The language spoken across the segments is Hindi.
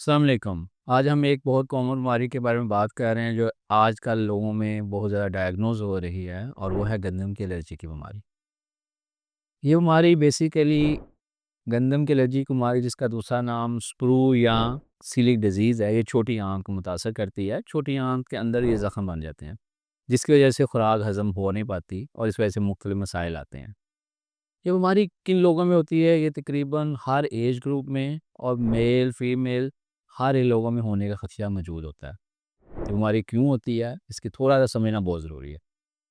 अस्सलाम वालेकुम। आज हम एक बहुत कॉमन बीमारी के बारे में बात कर रहे हैं जो आजकल लोगों में बहुत ज़्यादा डायग्नोज हो रही है और वो है गंदम की एलर्जी की बीमारी। ये बीमारी बेसिकली गंदम की एलर्जी की बीमारी जिसका दूसरा नाम स्प्रू या सीलिक डिजीज़ है, ये छोटी आंत को मुतासर करती है। छोटी आंत के अंदर ये ज़ख्म बन जाते हैं जिसकी वजह से खुराक हज़म हो नहीं पाती और इस वजह से मुख्तलिफ मसाइल आते हैं। ये बीमारी किन लोगों में होती है? ये तकरीबन हर एज ग्रुप में और मेल फीमेल हर लोगों में होने का खदशा मौजूद होता है। ये बीमारी क्यों होती है, इसकी थोड़ा-सा समझना बहुत ज़रूरी है।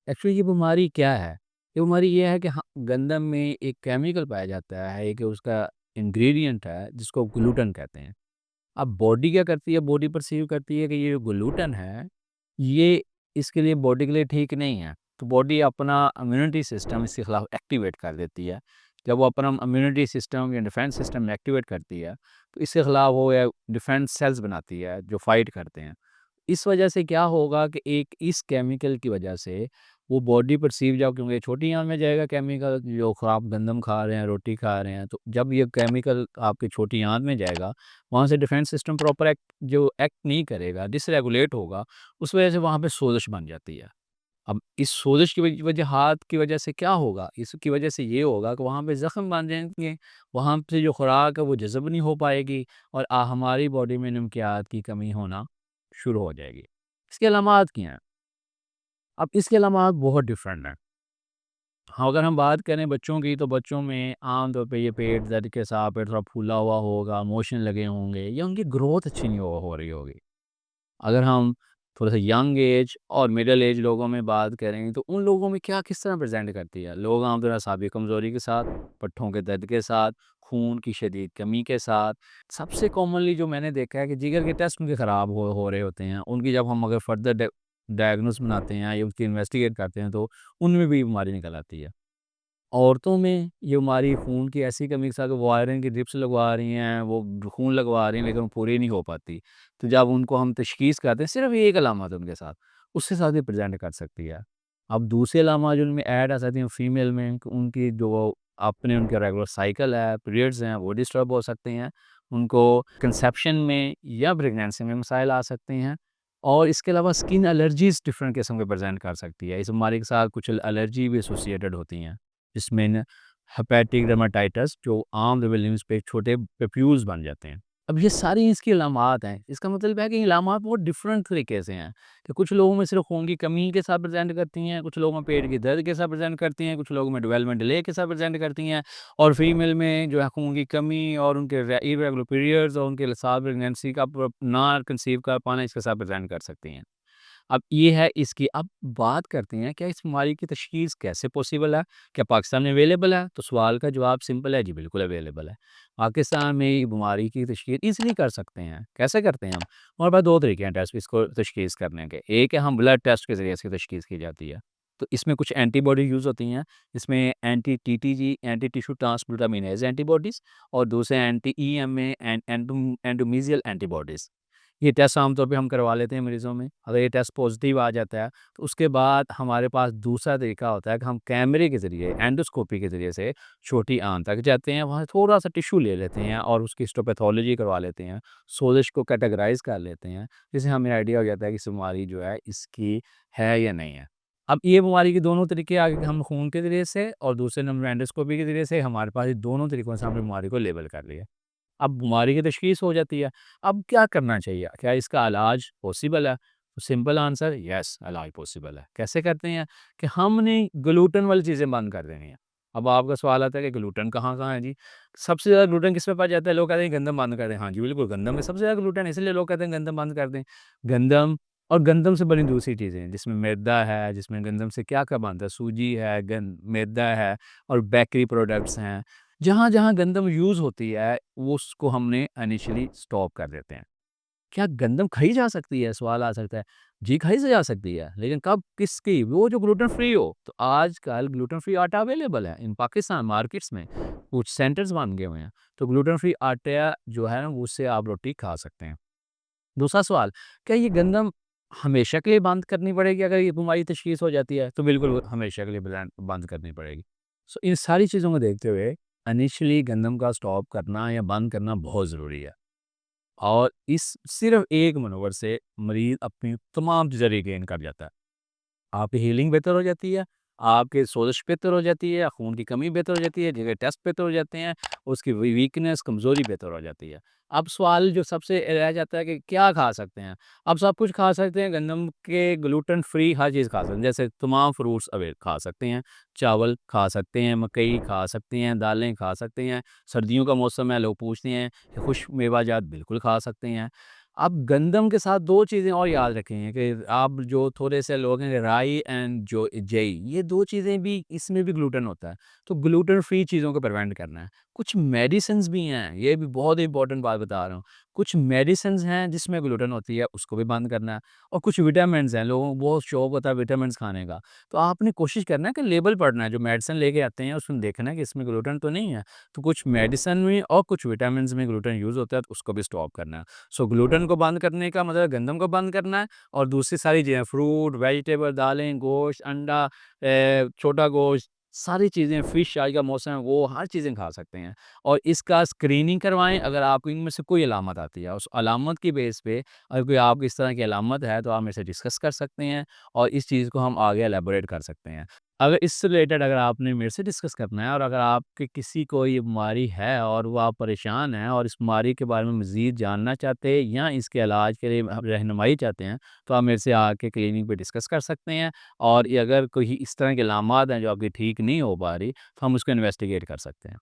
एक्चुअली ये बीमारी क्या है? ये बीमारी ये है कि गंदम में एक केमिकल पाया जाता है, एक उसका इंग्रीडिएंट है जिसको ग्लूटन कहते हैं। अब बॉडी क्या करती है? बॉडी परसीव करती है कि ये जो ग्लूटन है, ये इसके लिए बॉडी के लिए ठीक नहीं है। तो बॉडी अपना इम्यूनिटी सिस्टम इसके खिलाफ एक्टिवेट कर देती है। जब वो अपना इम्यूनिटी सिस्टम या डिफेंस सिस्टम एक्टिवेट करती है, तो इसके खिलाफ वो या डिफेंस सेल्स बनाती है जो फाइट करते हैं। इस वजह से क्या होगा कि एक इस केमिकल की वजह से वो बॉडी परसीव जाओ क्योंकि छोटी आंत में जाएगा केमिकल जो आप गंदम खा रहे हैं, रोटी खा रहे हैं, तो जब ये केमिकल आपकी छोटी आंत में जाएगा, वहाँ से डिफेंस सिस्टम प्रॉपर एक्ट नहीं करेगा, डिसरेगुलेट होगा, उस वजह से वहाँ पे सोजिश बन जाती है। अब इस सोजिश की वजह की वजह से क्या होगा? इसकी वजह से ये होगा कि वहाँ पे ज़ख्म बन जाएँगे, वहाँ से जो खुराक है वो जज़ब नहीं हो पाएगी और हमारी बॉडी में नमकियात की कमी होना शुरू हो जाएगी। इसके अलामात क्या हैं? अब इसके अलामात बहुत डिफरेंट हैं। हाँ, अगर हम बात करें बच्चों की तो बच्चों में आम तौर पे ये पेट दर्द के साथ पेट थोड़ा फूला हुआ होगा, मोशन लगे होंगे या उनकी ग्रोथ अच्छी नहीं हो रही होगी। अगर हम थोड़ा-सा यंग एज और मिडल एज लोगों में बात करें तो उन लोगों में क्या किस तरह प्रेज़ेंट करती है? लोग आमतौर पर असाबी कमज़ोरी के साथ, पट्ठों के दर्द के साथ, खून की शदीद कमी के साथ, सबसे कॉमनली जो मैंने देखा है कि जिगर के टेस्ट उनके ख़राब हो रहे होते हैं। उनकी जब हम अगर फर्दर डायग्नोस बनाते हैं या उसकी इन्वेस्टिगेट करते हैं तो उनमें भी बीमारी निकल आती है। औरतों में ये बीमारी खून की ऐसी कमी के साथ वो आयरन की ड्रिप्स लगवा रही हैं, वो खून लगवा रही हैं लेकिन वो पूरी नहीं हो पाती। तो जब उनको हम तशख़ीस कराते हैं सिर्फ़ एक अलामत है उनके साथ, उसके साथ ये प्रेज़ेंट कर सकती है। अब दूसरी अलामत जो उनमें ऐड आ सकती हैं फीमेल में उनकी जो अपने उनके रेगुलर साइकिल है, पीरियड्स हैं वो डिस्टर्ब हो सकते हैं। उनको कंसेप्शन में या प्रेगनेंसी में मसाइल आ सकते हैं। और इसके अलावा स्किन एलर्जीज़ डिफ़रेंट किस्म के प्रेज़ेंट कर सकती है। इस बीमारी के साथ कुछ एलर्जी भी एसोसिएटेड होती हैं। जिसमें न हेपेटिक डर्माटाइटिस जो आम लेवल लिम्स पे छोटे पप्यूल्स बन जाते हैं। अब ये सारी इसकी अलामात हैं। इसका मतलब है कि ये अलामात बहुत डिफरेंट तरीके से हैं कि कुछ लोगों में सिर्फ़ खून की कमी के साथ प्रेज़ेंट करती हैं, कुछ लोगों में पेट की दर्द के साथ प्रेज़ेंट करती हैं, कुछ लोगों में डेवलपमेंट डिले के साथ प्रेज़ेंट करती हैं और फीमेल में जो है खून की कमी और उनके इर्रेगुलर पीरियड्स और उनके साथ प्रेगनेंसी का ना कंसीव कर पाना इसके साथ प्रेज़ेंट कर सकती हैं। अब ये है इसकी अब बात करते हैं क्या इस बीमारी की तशख़ीस कैसे पॉसिबल है? क्या पाकिस्तान में अवेलेबल है? तो सवाल का जवाब सिंपल है जी, बिल्कुल अवेलेबल है। पाकिस्तान में ये बीमारी की तशख़ीस ईज़िली कर सकते हैं। कैसे करते हैं हम? हमारे पास 2 तरीके हैं टेस्ट इसको तशख़ीस करने के। एक है हम ब्लड टेस्ट के ज़रिए इसकी तशख़ीस की जाती है। तो इसमें कुछ एंटीबॉडी यूज़ होती हैं। इसमें anti TTG anti tissue transglutaminase antibodies और दूसरे एंटी ईएमए एंडोमीशियल एंटीबॉडीज़। ये टेस्ट आमतौर पे हम करवा लेते हैं मरीज़ों में। अगर ये टेस्ट पॉज़िटिव आ जाता है, तो उसके बाद हमारे पास दूसरा तरीका होता है कि हम कैमरे के ज़रिए, एंडोस्कोपी के ज़रिए से छोटी आंत तक जाते हैं, वहाँ से थोड़ा-सा टिश्यू ले लेते हैं और उसकी हिस्टोपैथोलॉजी करवा लेते हैं। सोज़िश को कैटेगराइज़ कर लेते हैं, जिससे हमें आइडिया हो जाता है कि इस बीमारी जो है, इसकी है या नहीं है। अब ये बीमारी के दोनों तरीके आ गए कि हम खून के ज़रिए से और दूसरे नंबर एंडोस्कोपी के ज़रिए से हमारे पास ये दोनों तरीकों से हमने बीमारी को लेबल कर लिया। अब बीमारी की तशख़ीस हो जाती है। अब क्या करना चाहिए? क्या इसका इलाज पॉसिबल है? तो सिंपल आंसर येस, इलाज पॉसिबल है। कैसे करते हैं? कि हमने ग्लूटेन वाली चीज़ें बंद कर देनी है। अब आपका सवाल आता है कि ग्लूटेन कहाँ-कहाँ है जी? सबसे ज़्यादा ग्लूटेन किसमें पाया जाता है? लोग कहते हैं गंदम बंद कर दें। हाँ जी, बिल्कुल गंदम में सबसे ज़्यादा ग्लूटेन है इसलिए लोग कहते हैं गंदम बंद कर दें। गंदम और गंदम से बनी दूसरी चीज़ें जिसमें मैदा है, जिसमें गंदम से क्या-क्या बनता है? सूजी है, मैदा है और बेकरी प्रोडक्ट्स हैं। जहाँ-जहाँ गंदम यूज़ होती है, वो उसको हमने इनिशियली स्टॉप कर देते हैं। क्या गंदम खाई जा सकती है? सवाल आ सकता है। जी, खाई से जा सकती है, लेकिन कब, किसकी? वो जो ग्लूटेन फ्री हो। तो आजकल ग्लूटेन फ्री आटा अवेलेबल है इन पाकिस्तान मार्केट्स में, कुछ सेंटर्स बन गए हुए हैं। तो ग्लूटेन फ्री आटा जो है ना, उससे आप रोटी खा सकते हैं। दूसरा सवाल, क्या ये गंदम हमेशा के लिए बंद करनी पड़ेगी अगर ये बीमारी तशख़ीस हो जाती है? तो बिल्कुल वो हमेशा के लिए बंद करनी पड़ेगी। सो इन सारी चीज़ों को देखते हुए इनिशियली गंदम का स्टॉप करना या बंद करना बहुत ज़रूरी है। और इस सिर्फ़ एक मनोवर से मरीज़ अपनी तमाम चीज़ें रिगेन कर जाता है। आपकी हीलिंग बेहतर हो जाती है, आपकी सोज़श बेहतर हो जाती है, खून की कमी बेहतर हो जाती है, जगह टेस्ट बेहतर हो जाते हैं, उसकी वीकनेस, कमज़ोरी बेहतर हो जाती है। अब सवाल जो सबसे रह जाता है कि क्या खा सकते हैं? आप सब कुछ खा सकते हैं, गंदम के ग्लूटेन फ्री हर चीज़ खा सकते हैं, जैसे तमाम फ्रूट्स खा सकते हैं, चावल खा सकते हैं, मकई खा सकते हैं, दालें खा सकते हैं, सर्दियों का मौसम है, लोग पूछते हैं कि खुश्क मेवा-जात बिल्कुल खा सकते हैं। अब गंदम के साथ 2 चीज़ें और याद रखें कि आप जो थोड़े-से लोग हैं राई एंड जो जई, ये 2 चीज़ें भी इसमें भी ग्लूटेन होता है, तो ग्लूटेन फ्री चीज़ों को प्रिवेंट करना है। कुछ मेडिसिन्स भी हैं, ये भी बहुत इम्पोर्टेंट बात बता रहा हूँ। कुछ मेडिसिन्स हैं जिसमें ग्लूटेन होती है, उसको भी बंद करना है और कुछ विटामिन्स हैं, लोगों को बहुत शौक होता है विटामिन्स खाने का, तो आपने कोशिश करना है कि लेबल पढ़ना है, जो मेडिसिन लेके आते हैं उसमें देखना है कि इसमें ग्लूटेन तो नहीं है, तो कुछ मेडिसिन में और कुछ विटामिन्स में ग्लूटेन यूज़ होता है, तो उसको भी स्टॉप करना है। सो ग्लूटेन को बंद करने का मतलब गंदम को बंद करना है और दूसरी सारी चीज़ें फ्रूट, वेजिटेबल, दालें, गोश्त, अंडा, छोटा गोश्त, सारी चीज़ें फ़िश आज का मौसम है वो हर चीज़ें खा सकते हैं और इसका स्क्रीनिंग करवाएँ अगर आपको इनमें से कोई अलामत आती है। उस अलामत की बेस पे अगर कोई आपको इस तरह की अलामत है तो आप मेरे से डिस्कस कर सकते हैं और इस चीज़ को हम आगे एलैबोरेट कर सकते हैं। अगर इससे रिलेटेड अगर आपने मेरे से डिस्कस करना है और अगर आपके किसी को ये बीमारी है और वो आप परेशान हैं और इस बीमारी के बारे में मज़ीद जानना चाहते हैं या इसके इलाज के लिए रहनुमाई चाहते हैं, तो आप मेरे से आके क्लिनिक पे डिस्कस कर सकते हैं और ये अगर कोई इस तरह की अलामत हैं जो आपकी ठीक नहीं हो पा रही, तो हम उसको इन्वेस्टिगेट कर सकते हैं।